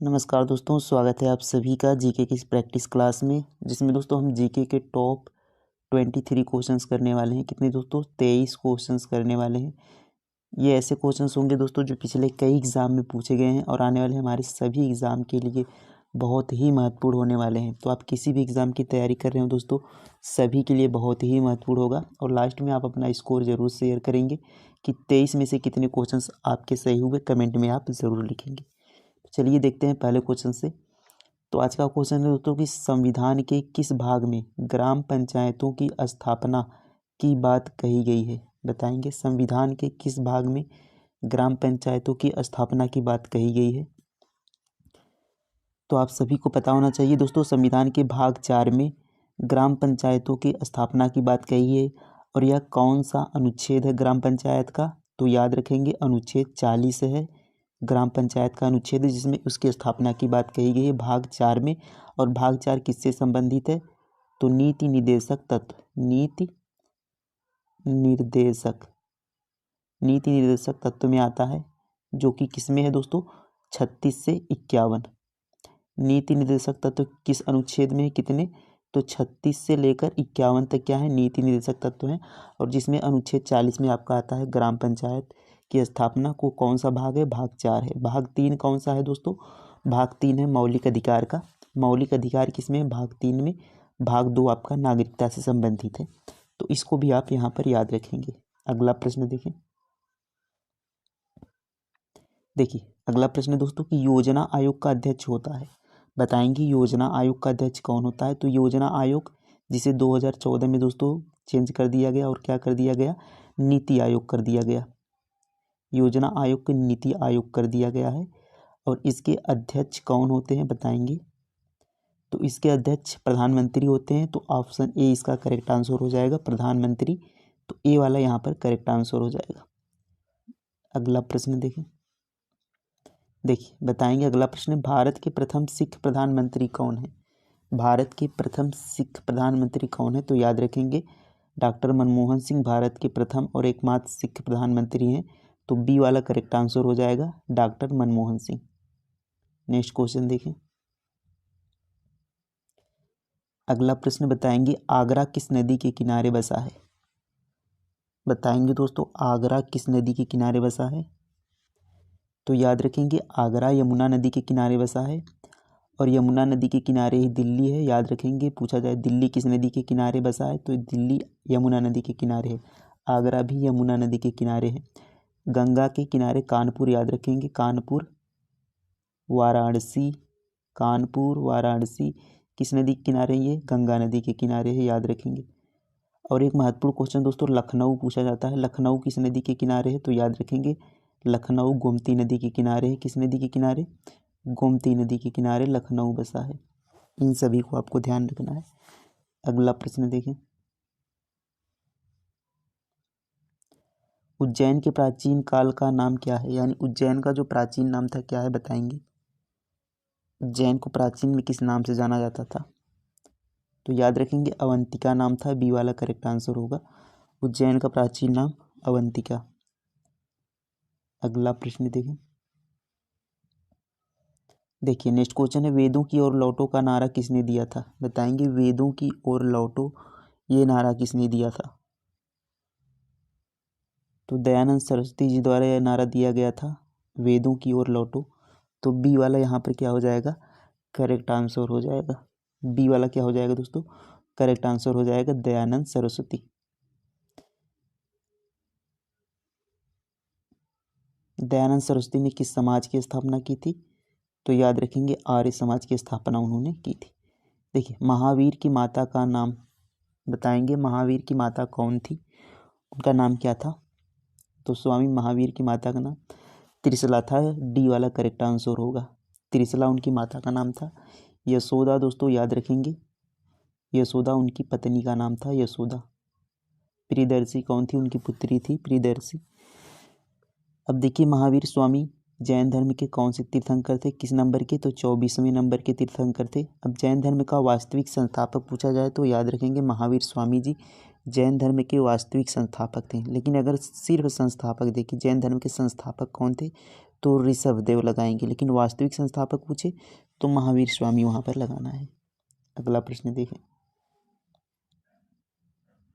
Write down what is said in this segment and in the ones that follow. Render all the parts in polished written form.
नमस्कार दोस्तों, स्वागत है आप सभी का जीके की इस प्रैक्टिस क्लास में, जिसमें दोस्तों हम जीके के टॉप 23 क्वेश्चंस करने वाले हैं। कितने दोस्तों? 23 क्वेश्चंस करने वाले हैं। ये ऐसे क्वेश्चंस होंगे दोस्तों जो पिछले कई एग्ज़ाम में पूछे गए हैं और आने वाले हमारे सभी एग्ज़ाम के लिए बहुत ही महत्वपूर्ण होने वाले हैं। तो आप किसी भी एग्ज़ाम की तैयारी कर रहे हो दोस्तों, सभी के लिए बहुत ही महत्वपूर्ण होगा। और लास्ट में आप अपना स्कोर ज़रूर शेयर करेंगे कि 23 में से कितने क्वेश्चंस आपके सही हुए, कमेंट में आप ज़रूर लिखेंगे। चलिए देखते हैं पहले क्वेश्चन से। तो आज का क्वेश्चन है दोस्तों कि संविधान के किस भाग में ग्राम पंचायतों की स्थापना की बात कही गई है? बताएंगे संविधान के किस भाग में ग्राम पंचायतों की स्थापना की बात कही गई है? तो आप सभी को पता होना चाहिए दोस्तों, संविधान के भाग 4 में ग्राम पंचायतों की स्थापना की बात कही है। और यह कौन सा अनुच्छेद है ग्राम पंचायत का? तो याद रखेंगे अनुच्छेद 40 है ग्राम पंचायत का अनुच्छेद, जिसमें उसकी स्थापना की बात कही गई है भाग 4 में। और भाग 4 किससे संबंधित है? तो नीति निर्देशक तत्व, नीति निर्देशक तत्व में आता है, जो कि किसमें है दोस्तों? 36 से 51। नीति निर्देशक तत्व किस अनुच्छेद में है? कितने? तो 36 से लेकर 51 तक क्या है? नीति निर्देशक तत्व है। और जिसमें अनुच्छेद 40 में आपका आता है ग्राम पंचायत की स्थापना को कौन सा भाग है? भाग 4 है। भाग 3 कौन सा है दोस्तों? भाग 3 है मौलिक अधिकार का। मौलिक अधिकार किसमें है? भाग 3 में। भाग 2 आपका नागरिकता से संबंधित है। तो इसको भी आप यहाँ पर याद रखेंगे। अगला प्रश्न देखें। देखिए अगला प्रश्न दोस्तों कि योजना आयोग का अध्यक्ष होता है। बताएंगे योजना आयोग का अध्यक्ष कौन होता है? तो योजना आयोग, जिसे 2014 में दोस्तों चेंज कर दिया गया और क्या कर दिया गया? नीति आयोग कर दिया गया। योजना आयोग को नीति आयोग कर दिया गया है। और इसके अध्यक्ष कौन होते हैं? बताएंगे। तो इसके अध्यक्ष प्रधानमंत्री होते हैं। तो ऑप्शन ए इसका करेक्ट आंसर हो जाएगा, प्रधानमंत्री। तो ए वाला यहाँ पर करेक्ट आंसर हो जाएगा। अगला प्रश्न देखें। देखिए बताएंगे अगला प्रश्न, भारत के प्रथम सिख प्रधानमंत्री कौन है? भारत के प्रथम सिख प्रधानमंत्री कौन है? तो याद रखेंगे डॉक्टर मनमोहन सिंह भारत के प्रथम और एकमात्र सिख प्रधानमंत्री हैं। तो बी वाला करेक्ट आंसर हो जाएगा, doctor Manmohan Singh. Next question देखें। अगला प्रश्न बताएंगे, आगरा किस नदी के किनारे बसा है? बताएंगे दोस्तों, आगरा किस नदी के किनारे बसा है? तो याद रखेंगे आगरा यमुना नदी के किनारे बसा है। और यमुना नदी के किनारे ही दिल्ली है। याद रखेंगे, पूछा जाए दिल्ली किस नदी के किनारे बसा है? तो दिल्ली यमुना नदी के किनारे है। आगरा भी यमुना नदी के किनारे है। गंगा के किनारे कानपुर, याद रखेंगे कानपुर। वाराणसी, कानपुर वाराणसी किस नदी के किनारे? ये गंगा नदी के किनारे है, याद रखेंगे। और एक महत्वपूर्ण क्वेश्चन दोस्तों, लखनऊ पूछा जाता है। लखनऊ किस नदी के किनारे है? तो याद रखेंगे लखनऊ गोमती नदी के किनारे है। किस नदी के किनारे? गोमती नदी के किनारे लखनऊ बसा है। इन सभी को आपको ध्यान रखना है। अगला प्रश्न देखें। उज्जैन के प्राचीन काल का नाम क्या है? यानी उज्जैन का जो प्राचीन नाम था क्या है? बताएंगे। उज्जैन को प्राचीन में किस नाम से जाना जाता था? तो याद रखेंगे अवंतिका नाम था। बी वाला करेक्ट आंसर होगा, उज्जैन का प्राचीन नाम अवंतिका। अगला प्रश्न देखें। देखिए नेक्स्ट क्वेश्चन है, वेदों की ओर लौटो का नारा किसने दिया था? बताएंगे वेदों की ओर लौटो ये नारा किसने दिया था? तो दयानंद सरस्वती जी द्वारा यह नारा दिया गया था, वेदों की ओर लौटो। तो बी वाला यहाँ पर क्या हो जाएगा? करेक्ट आंसर हो जाएगा। बी वाला क्या हो जाएगा दोस्तों? करेक्ट आंसर हो जाएगा दयानंद सरस्वती। दयानंद सरस्वती ने किस समाज की स्थापना की थी? तो याद रखेंगे आर्य समाज की स्थापना उन्होंने की थी। देखिए महावीर की माता का नाम बताएंगे। महावीर की माता कौन थी? उनका नाम क्या था? तो स्वामी महावीर की माता का नाम त्रिशला था। डी वाला करेक्ट आंसर होगा, त्रिशला उनकी माता का नाम था। यशोदा दोस्तों याद रखेंगे, यशोदा उनकी पत्नी का नाम था, यशोदा। प्रियदर्शी कौन थी? उनकी पुत्री थी प्रियदर्शी। अब देखिए महावीर स्वामी जैन धर्म के कौन से तीर्थंकर थे? किस नंबर के? तो 24वें नंबर के तीर्थंकर थे। अब जैन धर्म का वास्तविक संस्थापक पूछा जाए तो याद रखेंगे महावीर स्वामी जी जैन धर्म के वास्तविक संस्थापक थे। लेकिन अगर सिर्फ संस्थापक देखिए जैन धर्म के संस्थापक कौन थे? तो ऋषभदेव लगाएंगे, लेकिन वास्तविक संस्थापक पूछे तो महावीर स्वामी वहाँ पर लगाना है। अगला प्रश्न देखें,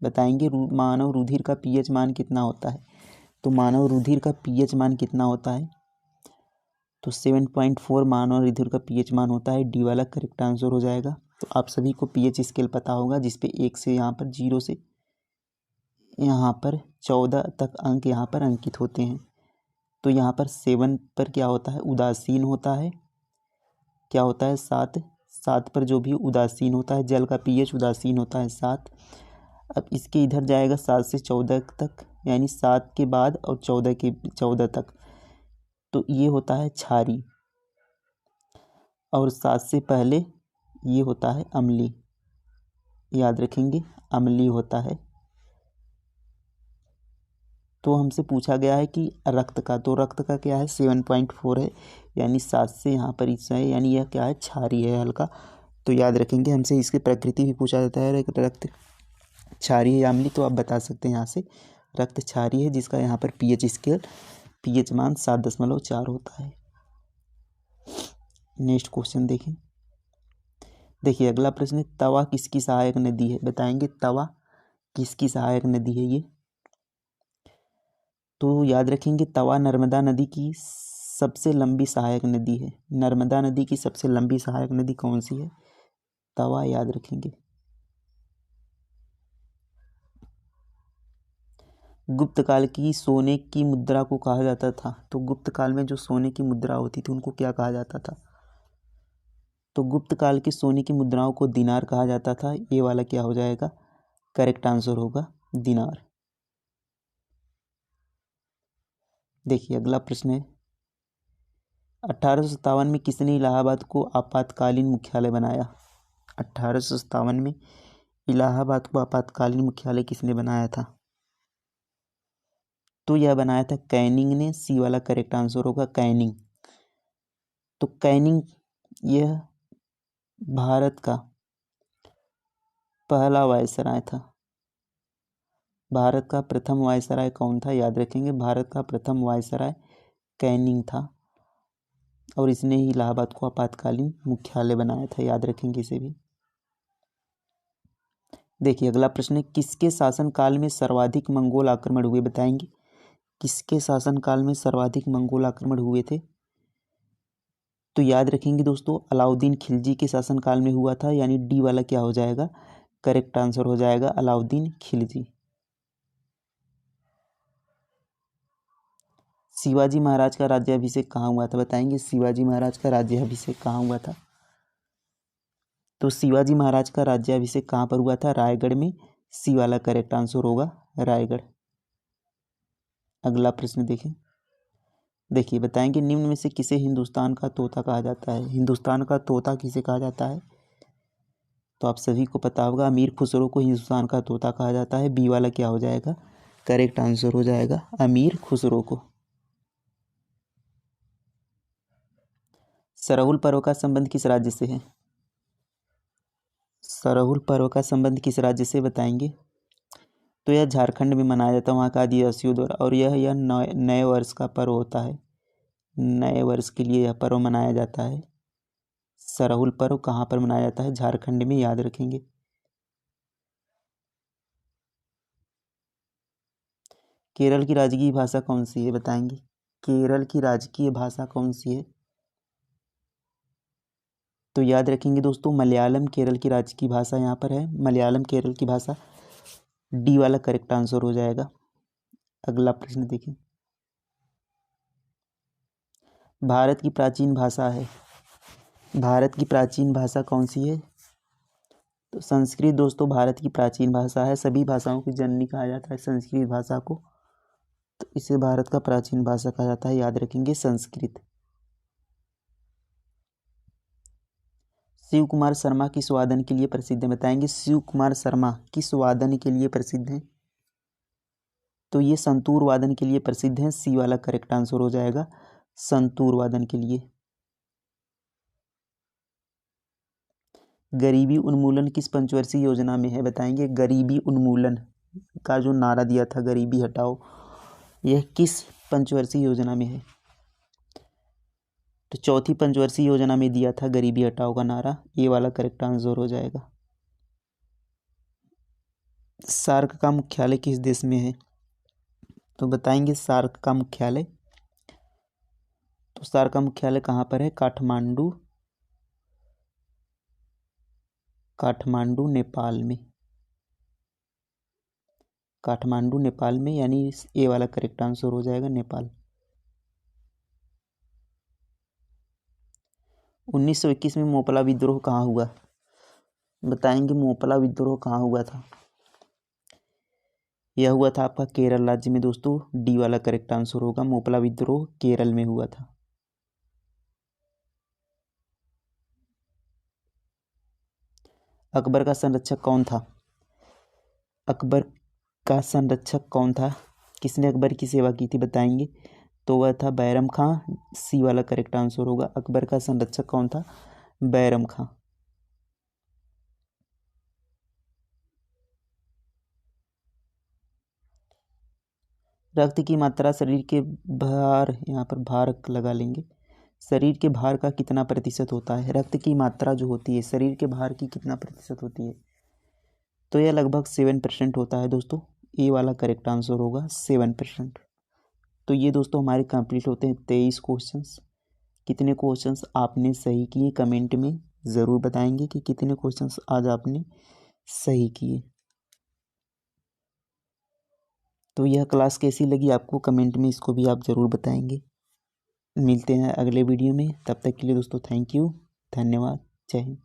बताएंगे मानव रुधिर का पीएच मान कितना होता है। तो मानव रुधिर का पीएच मान कितना होता है, तो 7.4 मानव रुधिर का पीएच मान होता है। डी वाला करेक्ट आंसर हो जाएगा। तो आप सभी को पीएच स्केल पता होगा, जिसपे 1 से यहाँ पर 0 से यहाँ पर 14 तक अंक यहाँ पर अंकित होते हैं। तो यहाँ पर 7 पर क्या होता है, उदासीन होता है। क्या होता है, 7 पर जो भी उदासीन होता है, जल का पीएच उदासीन होता है 7। अब इसके इधर जाएगा 7 से 14 तक, यानी 7 के बाद और 14 तक, तो ये होता है क्षारी। और 7 से पहले ये होता है अम्लीय, याद रखेंगे अम्लीय होता है। तो हमसे पूछा गया है कि रक्त का, तो रक्त का क्या है 7.4 है, यानी 7 से यहाँ पर इससे है, यानी यह क्या है, क्षारी है हल्का। तो याद रखेंगे, हमसे इसकी प्रकृति भी पूछा जाता है, रक्त क्षारी है या अम्लीय, तो आप बता सकते हैं यहाँ से रक्त क्षारी है, जिसका यहाँ पर पीएच स्केल पीएच मान 7.4 होता है। नेक्स्ट क्वेश्चन देखें, देखिए अगला प्रश्न, तवा किसकी सहायक नदी है। बताएंगे तवा किसकी सहायक नदी है ये। तो याद रखेंगे तवा नर्मदा नदी की सबसे लंबी सहायक नदी है। नर्मदा नदी की सबसे लंबी सहायक नदी कौन सी है, तवा, याद रखेंगे। गुप्त काल की सोने की मुद्रा को कहा जाता था। तो गुप्त काल में जो सोने की मुद्रा होती थी उनको क्या कहा जाता था, तो गुप्त काल की सोने की मुद्राओं को दिनार कहा जाता था। ये वाला क्या हो जाएगा, करेक्ट आंसर होगा दिनार। देखिए अगला प्रश्न है, 1857 में किसने इलाहाबाद को आपातकालीन मुख्यालय बनाया। 1857 में इलाहाबाद को आपातकालीन मुख्यालय किसने बनाया था, तो यह बनाया था कैनिंग ने। सी वाला करेक्ट आंसर होगा कैनिंग। तो कैनिंग यह भारत का पहला वायसराय था। भारत का प्रथम वायसराय कौन था, याद रखेंगे भारत का प्रथम वायसराय कैनिंग था, और इसने ही इलाहाबाद को आपातकालीन मुख्यालय बनाया था, याद रखेंगे इसे भी। देखिए अगला प्रश्न है, किसके शासनकाल में सर्वाधिक मंगोल आक्रमण हुए। बताएंगे किसके शासनकाल में सर्वाधिक मंगोल आक्रमण हुए थे। तो याद रखेंगे दोस्तों अलाउद्दीन खिलजी के शासनकाल में हुआ था, यानी डी वाला क्या हो जाएगा, करेक्ट आंसर हो जाएगा अलाउद्दीन खिलजी। शिवाजी महाराज का राज्याभिषेक कहाँ हुआ था। बताएंगे शिवाजी महाराज का राज्याभिषेक कहाँ हुआ था। तो शिवाजी महाराज का राज्याभिषेक कहाँ पर हुआ था, रायगढ़ में। सी वाला करेक्ट आंसर होगा रायगढ़। अगला प्रश्न देखें, देखिए बताएंगे निम्न में से किसे हिंदुस्तान का तोता कहा जाता है। हिंदुस्तान का तोता किसे कहा जाता है, तो आप सभी को पता होगा अमीर खुसरो को हिंदुस्तान का तोता कहा जाता है। बी वाला क्या हो जाएगा, करेक्ट आंसर हो जाएगा अमीर खुसरो को। सरहुल पर्व का संबंध किस राज्य से है। सरहुल पर्व का संबंध किस राज्य से, बताएंगे। तो यह झारखंड में मनाया जाता है, वहाँ का आदिवासियों द्वारा, और यह नए वर्ष का पर्व होता है। नए वर्ष के लिए यह पर्व मनाया जाता है। सरहुल पर्व कहाँ पर मनाया जाता है, झारखंड में, याद रखेंगे। केरल की राजकीय भाषा कौन सी है, बताएंगे। केरल की राजकीय भाषा कौन सी है, तो याद रखेंगे दोस्तों मलयालम केरल की राजकीय भाषा यहाँ पर है। मलयालम केरल की भाषा, डी वाला करेक्ट आंसर हो जाएगा। अगला प्रश्न देखें, भारत की प्राचीन भाषा है, भारत की प्राचीन भाषा कौन सी है। तो संस्कृत दोस्तों भारत की प्राचीन भाषा है। सभी भाषाओं की जननी कहा जाता है संस्कृत भाषा को, तो इसे भारत का प्राचीन भाषा कहा जाता है, याद रखेंगे संस्कृत। शिव कुमार शर्मा किस वादन के लिए प्रसिद्ध है, बताएंगे। शिव कुमार शर्मा किस वादन के लिए प्रसिद्ध हैं, तो ये संतूर वादन के लिए प्रसिद्ध हैं। सी वाला करेक्ट आंसर हो जाएगा संतूर वादन के लिए। गरीबी उन्मूलन किस पंचवर्षीय योजना में है, बताएंगे। गरीबी उन्मूलन का जो नारा दिया था, गरीबी हटाओ, यह किस पंचवर्षीय योजना में है। तो चौथी पंचवर्षीय योजना में दिया था गरीबी हटाओ का नारा, ये वाला करेक्ट आंसर हो जाएगा। सार्क का मुख्यालय किस देश में है? तो बताएंगे सार्क का मुख्यालय। तो सार्क का मुख्यालय कहाँ पर है? काठमांडू, काठमांडू नेपाल में, काठमांडू नेपाल में, यानी ये वाला करेक्ट आंसर हो जाएगा नेपाल। 1921 में मोपला विद्रोह कहाँ हुआ? बताएंगे मोपला विद्रोह कहाँ हुआ था? यह हुआ था आपका केरल राज्य में दोस्तों, डी वाला करेक्ट आंसर होगा। मोपला विद्रोह केरल में हुआ था। अकबर का संरक्षक कौन था? अकबर का संरक्षक कौन था? किसने अकबर की सेवा की थी? बताएंगे। तो वह था बैरम खां, सी वाला करेक्ट आंसर होगा। अकबर का संरक्षक कौन था? बैरम खां। रक्त की मात्रा शरीर के भार, यहाँ पर भार लगा लेंगे, शरीर के भार का कितना प्रतिशत होता है? रक्त की मात्रा जो होती है शरीर के भार की कितना प्रतिशत होती है? तो यह लगभग 7% होता है दोस्तों। ये वाला करेक्ट आंसर होगा 7%। तो ये दोस्तों हमारे कंप्लीट होते हैं 23 क्वेश्चंस। कितने क्वेश्चंस आपने सही किए कमेंट में ज़रूर बताएंगे कि कितने क्वेश्चंस आज आपने सही किए। तो यह क्लास कैसी लगी आपको कमेंट में इसको भी आप ज़रूर बताएंगे। मिलते हैं अगले वीडियो में, तब तक के लिए दोस्तों थैंक यू, धन्यवाद, जय हिंद।